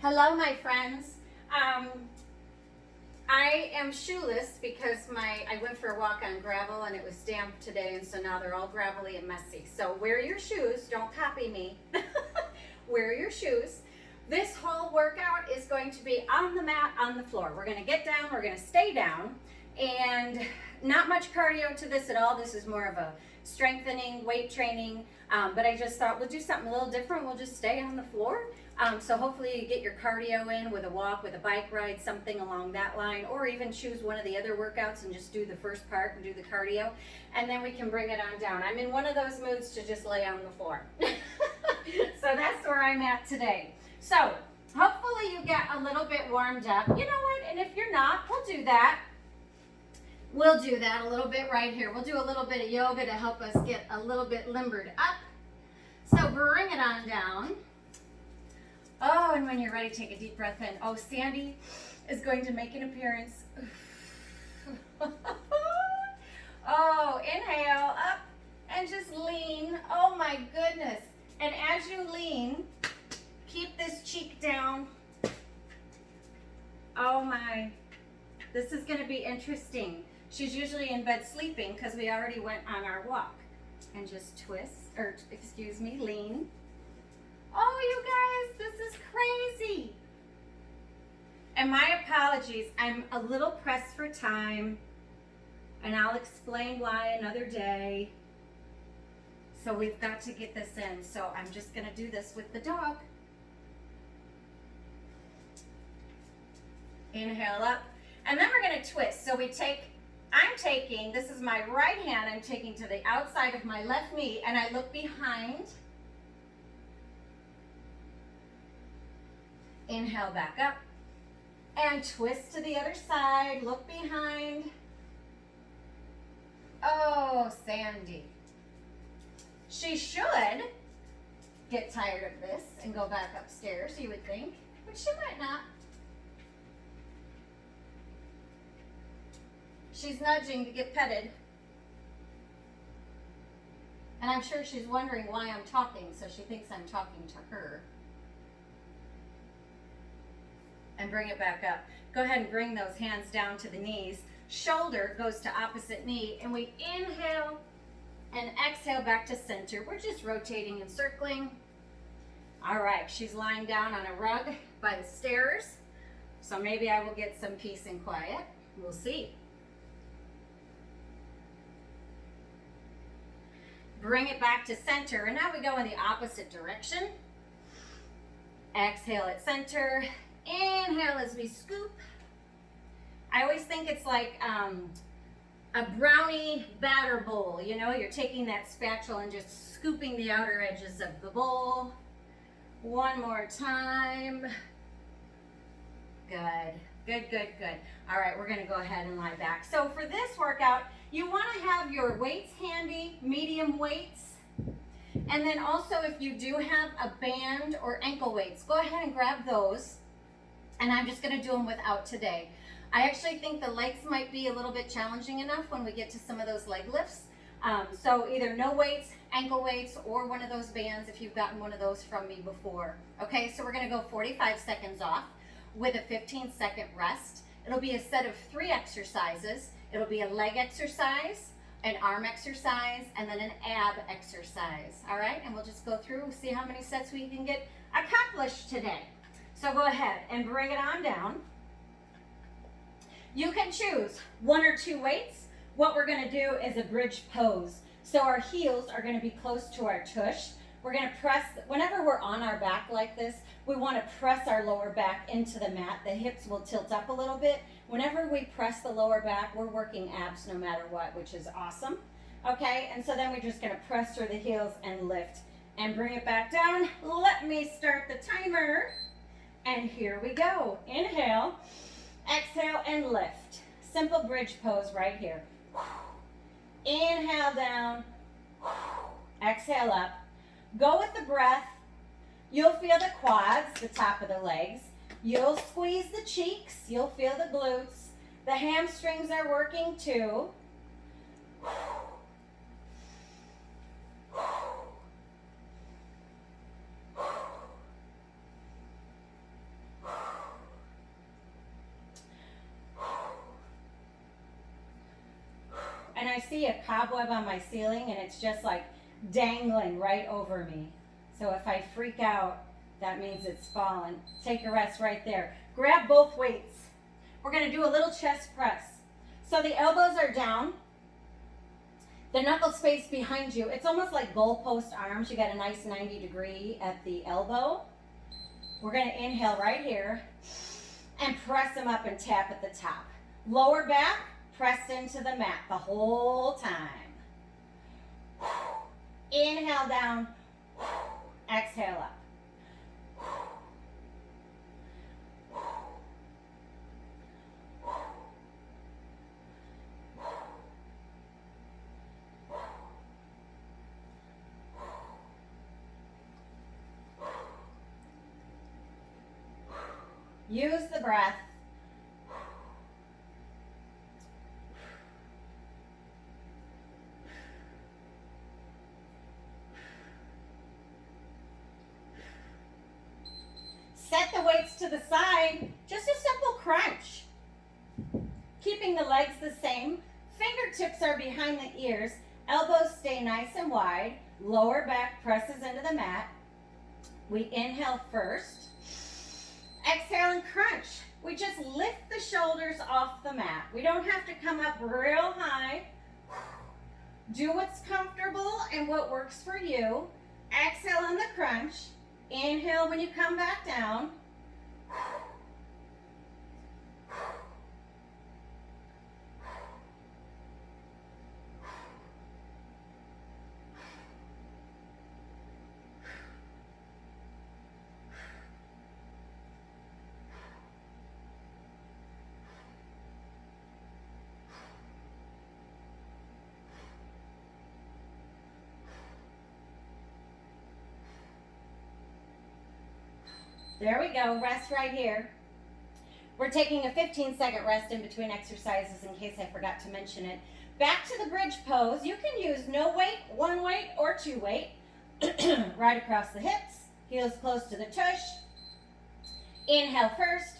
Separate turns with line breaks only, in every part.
Hello, my friends. I am shoeless because I went for a walk on gravel and it was damp today, and so now they're all gravelly and messy. So wear your shoes. Don't copy me. Wear your shoes. This whole workout is going to be on the mat, on the floor. We're going to get down. We're going to stay down, and not much cardio to this at all. This is more of a strengthening, weight training, but I just thought we'll do something a little different. We'll just stay on the floor. So hopefully you get your cardio in with a walk, with a bike ride, something along that line, or even choose one of the other workouts and just do the first part and do the cardio, and then we can bring it on down. I'm in one of those moods to just lay on the floor. So that's where I'm at today. So hopefully you get a little bit warmed up. You know what? And if you're not, we'll do that. We'll do that a little bit right here. We'll do a little bit of yoga to help us get a little bit limbered up. So bring it on down. Oh, and when you're ready, take a deep breath in. Oh, Sandy is going to make an appearance. Oh, inhale, up, and just lean. Oh my goodness. And as you lean, keep this cheek down. Oh my, this is gonna be interesting. She's usually in bed sleeping because we already went on our walk. And just twist, or excuse me, lean. Oh, you guys, this is crazy. And my apologies, I'm a little pressed for time, and I'll explain why another day. So we've got to get this in. So I'm just gonna do this with the dog. Inhale up, and then we're gonna twist. So I'm taking, this is my right hand, I'm taking to the outside of my left knee, and I look behind. Inhale back up, and twist to the other side, look behind. Oh, Sandy. She should get tired of this and go back upstairs, you would think, but she might not. She's nudging to get petted. And I'm sure she's wondering why I'm talking, so she thinks I'm talking to her. And bring it back up. Go ahead and bring those hands down to the knees. Shoulder goes to opposite knee, and we inhale and exhale back to center. We're just rotating and circling. All right, she's lying down on a rug by the stairs, so maybe I will get some peace and quiet. We'll see. Bring it back to center, and now we go in the opposite direction. Exhale at center. Inhale as we scoop. I always think it's like a brownie batter bowl. You know, you're taking that spatula and just scooping the outer edges of the bowl. One more time. Good, good, good, good. All right, we're gonna go ahead and lie back. So for this workout, you wanna have your weights handy, medium weights. And then also if you do have a band or ankle weights, go ahead and grab those. And I'm just gonna do them without today. I actually think the legs might be a little bit challenging enough when we get to some of those leg lifts. So either no weights, ankle weights, or one of those bands if you've gotten one of those from me before. Okay, so we're gonna go 45 seconds off with a 15-second rest. It'll be a set of 3 exercises. It'll be a leg exercise, an arm exercise, and then an ab exercise. All right, and we'll just go through, see how many sets we can get accomplished today. So go ahead and bring it on down. You can choose 1 or 2 weights. What we're gonna do is a bridge pose. So our heels are gonna be close to our tush. We're gonna press, whenever we're on our back like this, we wanna press our lower back into the mat. The hips will tilt up a little bit. Whenever we press the lower back, we're working abs no matter what, which is awesome. Okay, and so then we're just gonna press through the heels and lift and bring it back down. Let me start the timer. And here we go. Inhale, exhale, and lift. Simple bridge pose right here. Inhale down, exhale up. Go with the breath. You'll feel the quads, the top of the legs. You'll squeeze the cheeks. You'll feel the glutes. The hamstrings are working too. I see a cobweb on my ceiling and it's just like dangling right over me. So if I freak out, that means it's fallen. Take a rest right there. Grab both weights. We're going to do a little chest press. So the elbows are down. The knuckle space behind you. It's almost like goalpost arms. You got a nice 90 degree at the elbow. We're going to inhale right here and press them up and tap at the top. Lower back, pressed into the mat the whole time. Inhale down, exhale up. Use the breath. Set the weights to the side. Just a simple crunch. Keeping the legs the same. Fingertips are behind the ears. Elbows stay nice and wide. Lower back presses into the mat. We inhale first. Exhale and crunch. We just lift the shoulders off the mat. We don't have to come up real high. Do what's comfortable and what works for you. Exhale on the crunch. Inhale when you come back down. There we go, rest right here. We're taking a 15-second rest in between exercises in case I forgot to mention it. Back to the bridge pose. You can use no weight, one weight, or two weight. Right across the hips, heels close to the tush. Inhale first.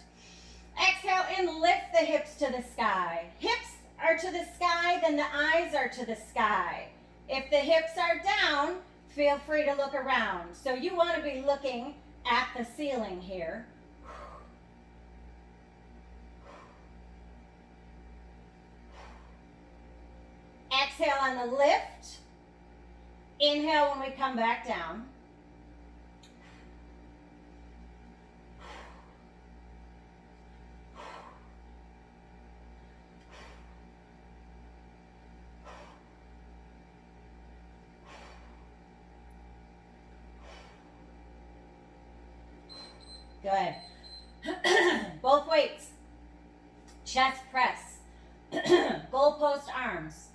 Exhale and lift the hips to the sky. Hips are to the sky, then the eyes are to the sky. If the hips are down, feel free to look around. So you want to be looking at the ceiling here. Exhale on the lift. Inhale when we come back down. Good. Both weights. Chest press. Goalpost arms.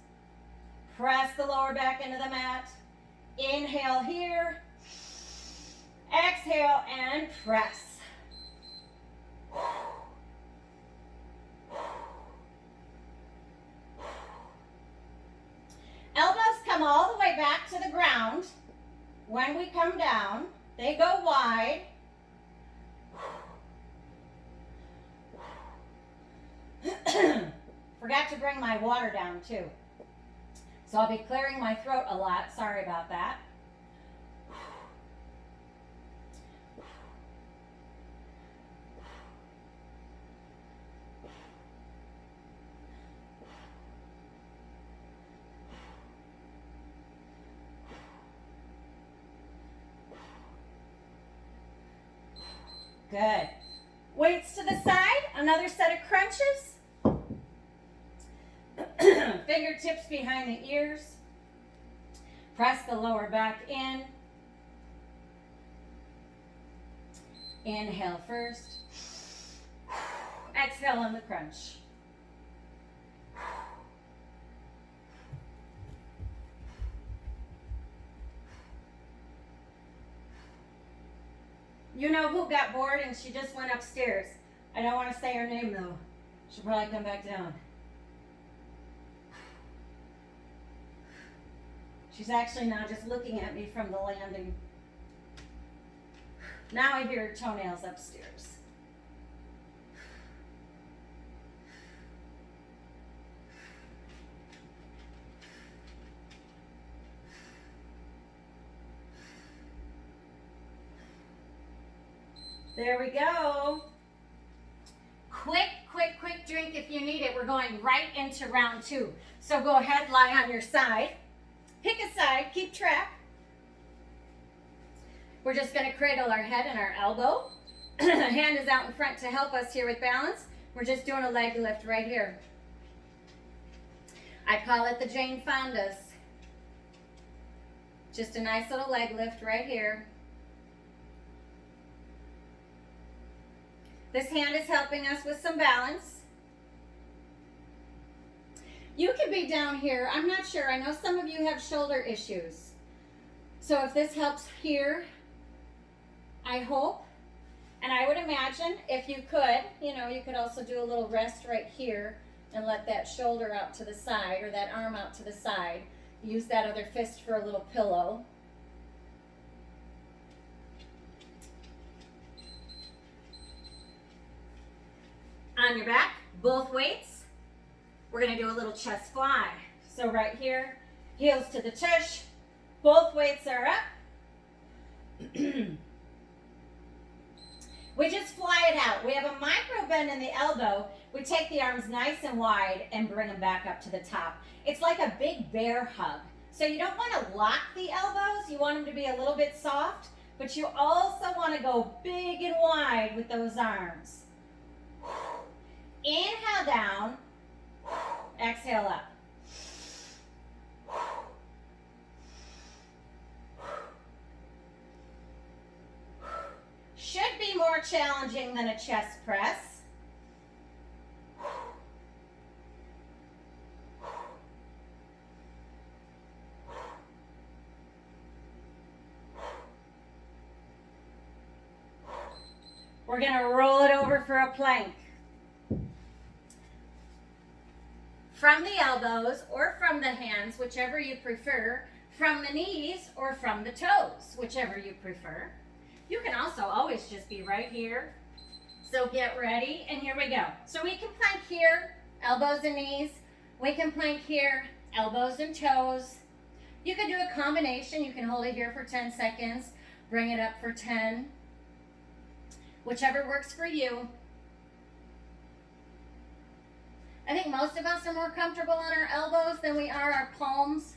Press the lower back into the mat. Inhale here. Exhale and press. Elbows come all the way back to the ground. When we come down, they go wide. Forgot to bring my water down too. So I'll be clearing my throat a lot. Sorry about that. Good. Weights to the side. Another set of crunches. Fingertips behind the ears. Press the lower back in. Inhale first. Exhale on the crunch. You know who got bored and she just went upstairs. I don't want to say her name though. She'll probably come back down. She's actually now just looking at me from the landing. Now I hear her toenails upstairs. There we go. Quick, quick, quick drink if you need it. We're going right into round 2. So go ahead, lie on your side. Pick a side, keep track. We're just going to cradle our head and our elbow. Hand is out in front to help us here with balance. We're just doing a leg lift right here. I call it the Jane Fonda's. Just a nice little leg lift right here. This hand is helping us with some balance. You could be down here. I'm not sure. I know some of you have shoulder issues. So if this helps here, I hope. And I would imagine if you could, you could also do a little rest right here and let that shoulder out to the side or that arm out to the side. Use that other fist for a little pillow. On your back, both weights. We're going to do a little chest fly. So right here, heels to the tush. Both weights are up. We just fly it out. We have a micro bend in the elbow. We take the arms nice and wide and bring them back up to the top. It's like a big bear hug. So you don't want to lock the elbows. You want them to be a little bit soft, but you also want to go big and wide with those arms. Inhale down, exhale up. Should be more challenging than a chest press. We're going to roll it over for a plank. From the elbows or from the hands, whichever you prefer, from the knees or from the toes, whichever you prefer. You can also always just be right here. So get ready, and here we go. So we can plank here, elbows and knees. We can plank here, elbows and toes. You can do a combination. You can hold it here for 10 seconds, bring it up for 10. Whichever works for you. I think most of us are more comfortable on our elbows than we are our palms,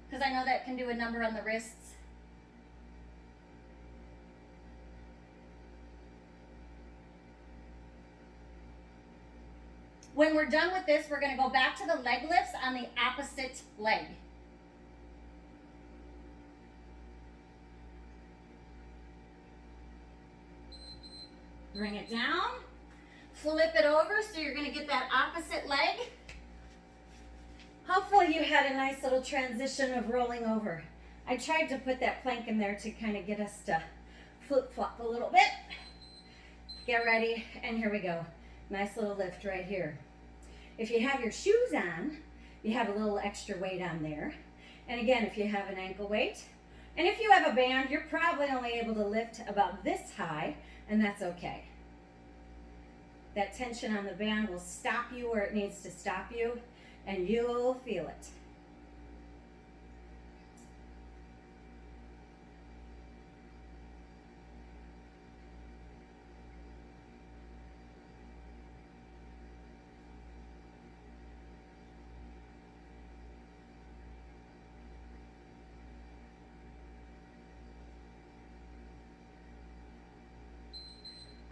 because I know that can do a number on the wrists. When we're done with this, we're going to go back to the leg lifts on the opposite leg. Bring it down. Flip it over so you're going to get that opposite leg. Hopefully you had a nice little transition of rolling over. I tried to put that plank in there to kind of get us to flip-flop a little bit. Get ready, and here we go. Nice little lift right here. If you have your shoes on, you have a little extra weight on there. And again, if you have an ankle weight, and if you have a band, you're probably only able to lift about this high, and that's okay. That tension on the band will stop you where it needs to stop you, and you'll feel it.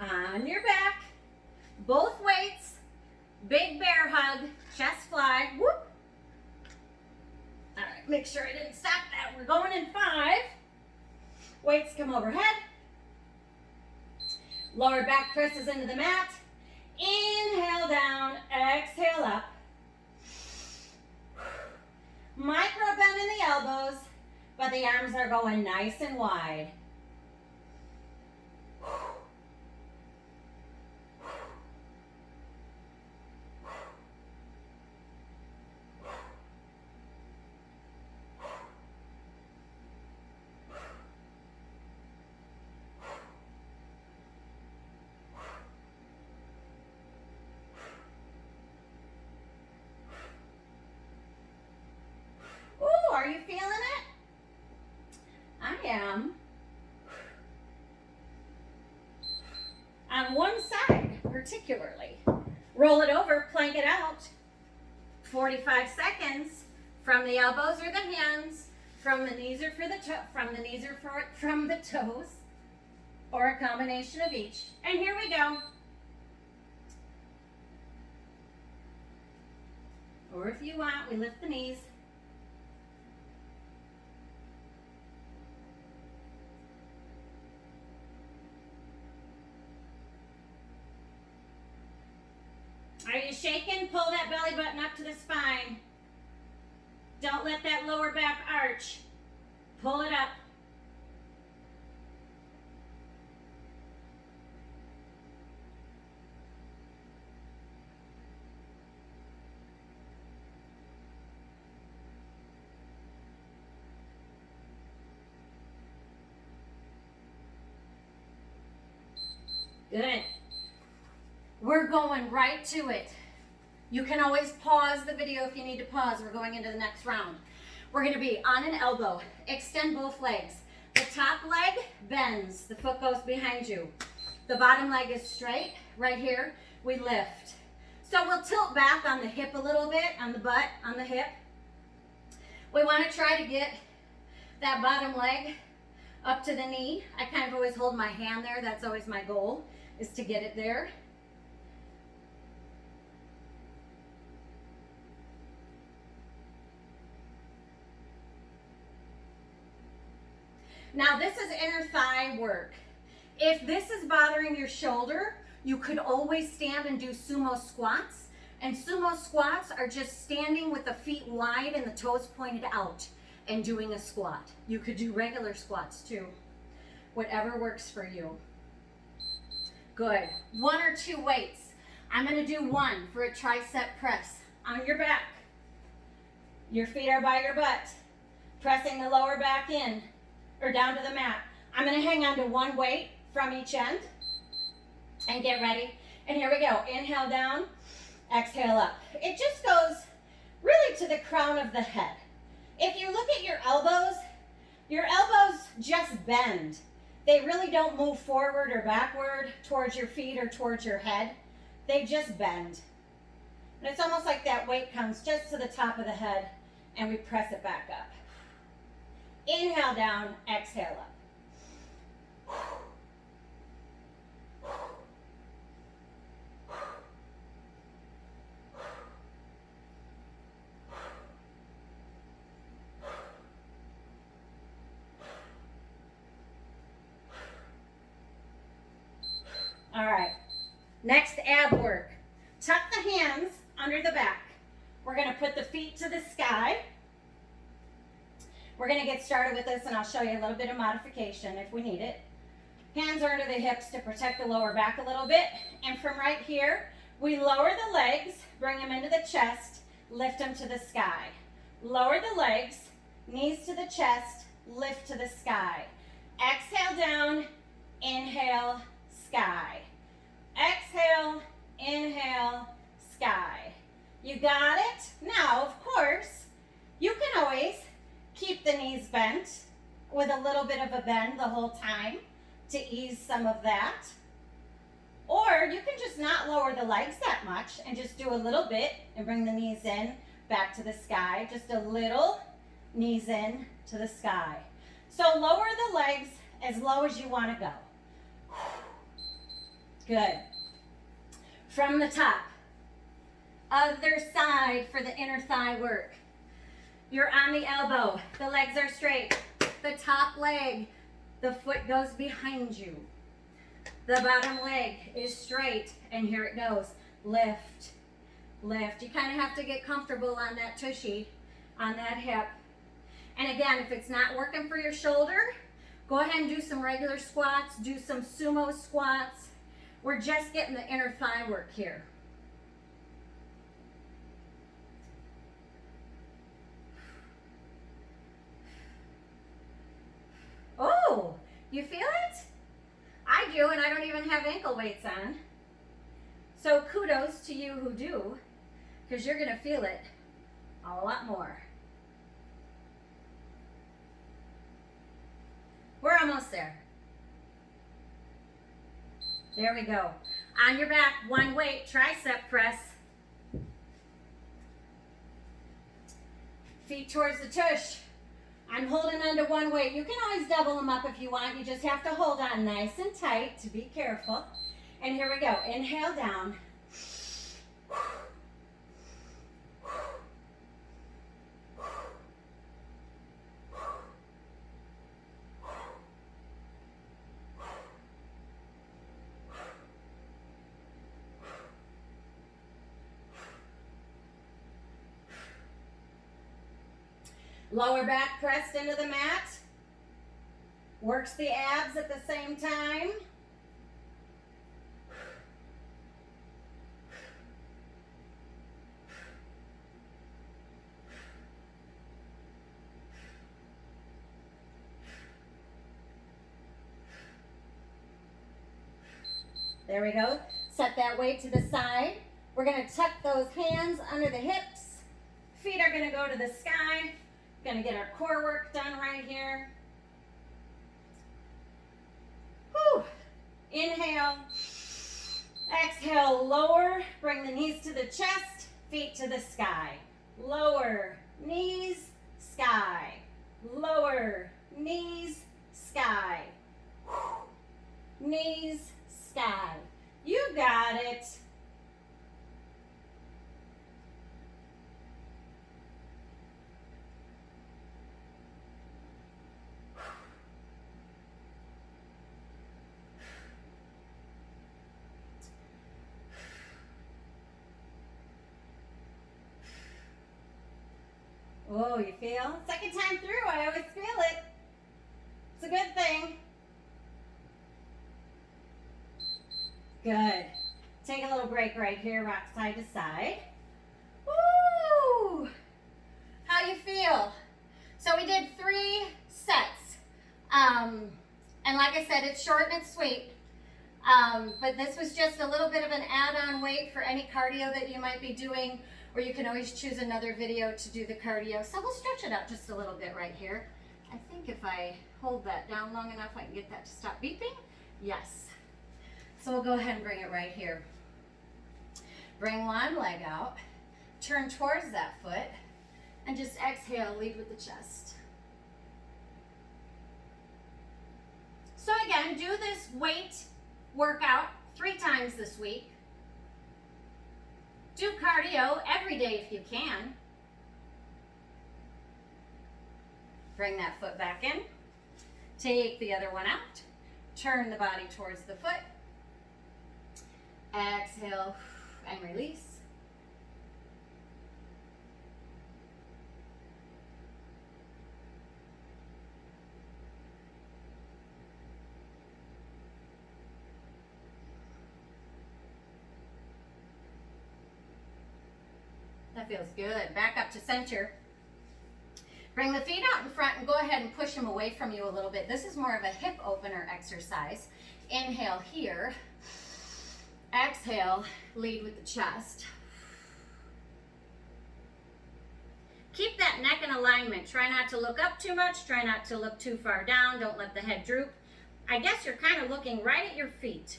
On your back. Both weights, big bear hug, chest fly, whoop. All right, make sure I didn't stop that. We're going in 5. Weights come overhead. Lower back presses into the mat. Inhale down, exhale up. Micro bend in the elbows, but the arms are going nice and wide. Are you feeling it? I am. on one side particularly. Roll it over, plank it out. 45 seconds from the elbows or the hands, from the knees or from the toes, or a combination of each. And here we go. Or if you want, we lift the knees. Are you shaking? Pull that belly button up to the spine. Don't let that lower back arch. Pull it up. Good. We're going right to it. You can always pause the video if you need to pause. We're going into the next round. We're going to be on an elbow. Extend both legs. The top leg bends. The foot goes behind you. The bottom leg is straight. Right here, we lift. So we'll tilt back on the hip a little bit, on the butt, on the hip. We want to try to get that bottom leg up to the knee. I kind of always hold my hand there. That's always my goal, is to get it there. Now this is inner thigh work. If this is bothering your shoulder, you could always stand and do sumo squats. And sumo squats are just standing with the feet wide and the toes pointed out and doing a squat. You could do regular squats too. Whatever works for you. Good. 1 or 2 weights. I'm going to do 1 for a tricep press. On your back. Your feet are by your butt. Pressing the lower back in or down to the mat. I'm going to hang on to 1 weight from each end and get ready. And here we go. Inhale down, exhale up. It just goes really to the crown of the head. If you look at your elbows just bend. They really don't move forward or backward towards your feet or towards your head. They just bend. And it's almost like that weight comes just to the top of the head and we press it back up. Inhale down, exhale up. All right, next ab work. Tuck the hands under the back. We're gonna put the feet to the sky. We're gonna get started with this and I'll show you a little bit of modification if we need it. Hands are under the hips to protect the lower back a little bit. And from right here, we lower the legs, bring them into the chest, lift them to the sky. Lower the legs, knees to the chest, lift to the sky. Exhale down, inhale, sky. Exhale, inhale, sky. You got it? Now, of course, you can always keep the knees bent with a little bit of a bend the whole time to ease some of that. Or you can just not lower the legs that much and just do a little bit and bring the knees in back to the sky. Just a little, knees in to the sky. So lower the legs as low as you want to go. Good. From the top. Other side for the inner thigh work. You're on the elbow. The legs are straight. The top leg, the foot goes behind you. The bottom leg is straight. And here it goes. Lift, lift. You kind of have to get comfortable on that tushy, on that hip. And again, if it's not working for your shoulder, go ahead and do some regular squats. Do some sumo squats. We're just getting the inner thigh work here. Oh, you feel it? I do, and I don't even have ankle weights on. So kudos to you who do, because you're going to feel it a lot more. We're almost there. There we go. On your back, one weight, tricep press. Feet towards the tush. I'm holding on to one weight. You can always double them up if you want. You just have to hold on nice and tight to be careful. And here we go. Inhale down. Lower back pressed into the mat. Works the abs at the same time. There we go. Set that weight to the side. We're going to tuck those hands under the hips. Feet are going to go to the sky. Going to get our core work done right here. Whew. Inhale. Exhale, lower. Bring the knees to the chest, feet to the sky. Lower, knees, sky. Lower, knees, sky. Knees, sky. You got it. Oh, you feel? Second time through, I always feel it. It's a good thing. Good. Take a little break right here, rock side to side. Woo! How you feel? So we did 3 sets. And like I said, it's short and it's sweet. But this was just a little bit of an add-on weight for any cardio that you might be doing, or you can always choose another video to do the cardio. So we'll stretch it out just a little bit right here. I think if I hold that down long enough, I can get that to stop beeping. Yes. So we'll go ahead and bring it right here. Bring one leg out, turn towards that foot, and just exhale, lead with the chest. So again, do this weight workout 3 times this week. Do cardio every day if you can. Bring that foot back in. Take the other one out. Turn the body towards the foot. Exhale and release. That feels good. Back up to center. Bring the feet out in front and go ahead and push them away from you a little bit. This is more of a hip opener exercise. Inhale here. Exhale, lead with the chest. Keep that neck in alignment. Try not to look up too much. Try not to look too far down. Don't let the head droop. I guess you're kind of looking right at your feet.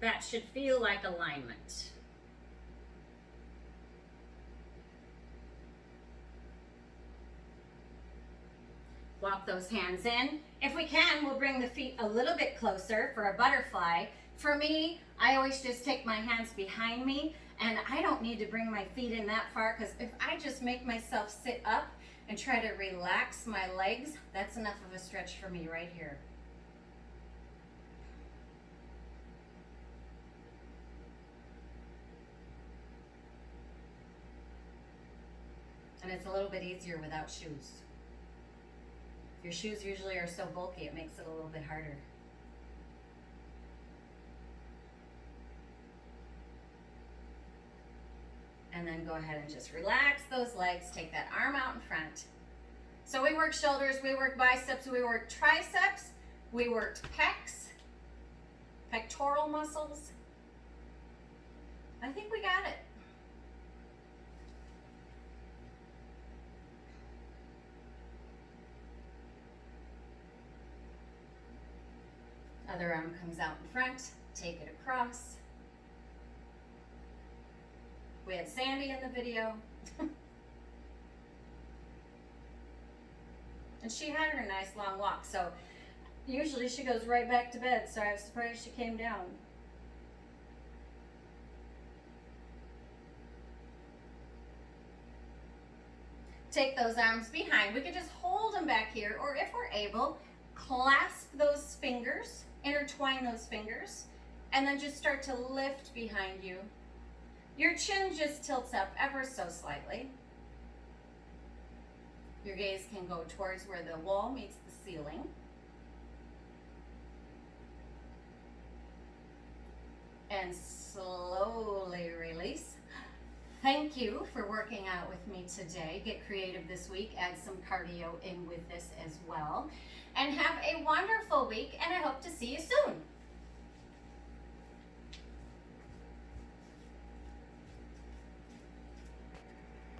That should feel like alignment. Walk those hands in. If we can, we'll bring the feet a little bit closer for a butterfly. For me, I always just take my hands behind me, and I don't need to bring my feet in that far, because if I just make myself sit up and try to relax my legs, that's enough of a stretch for me right here. And it's a little bit easier without shoes. Your shoes usually are so bulky, it makes it a little bit harder. And then go ahead and just relax those legs. Take that arm out in front. So we worked shoulders, we worked biceps, we worked triceps, we worked pecs, pectoral muscles. I think we got it. Other arm comes out in front, take it across. We had Sandy in the video. And she had her nice long walk, so usually she goes right back to bed, so I was surprised she came down. Take those arms behind. We could just hold them back here, or if we're able, clasp those fingers, intertwine those fingers, and then just start to lift behind you. Your chin just tilts up ever so slightly. Your gaze can go towards where the wall meets the ceiling. And slowly release. Thank you for working out with me today. Get creative this week. Add some cardio in with this as well. And have a wonderful week, and I hope to see you soon.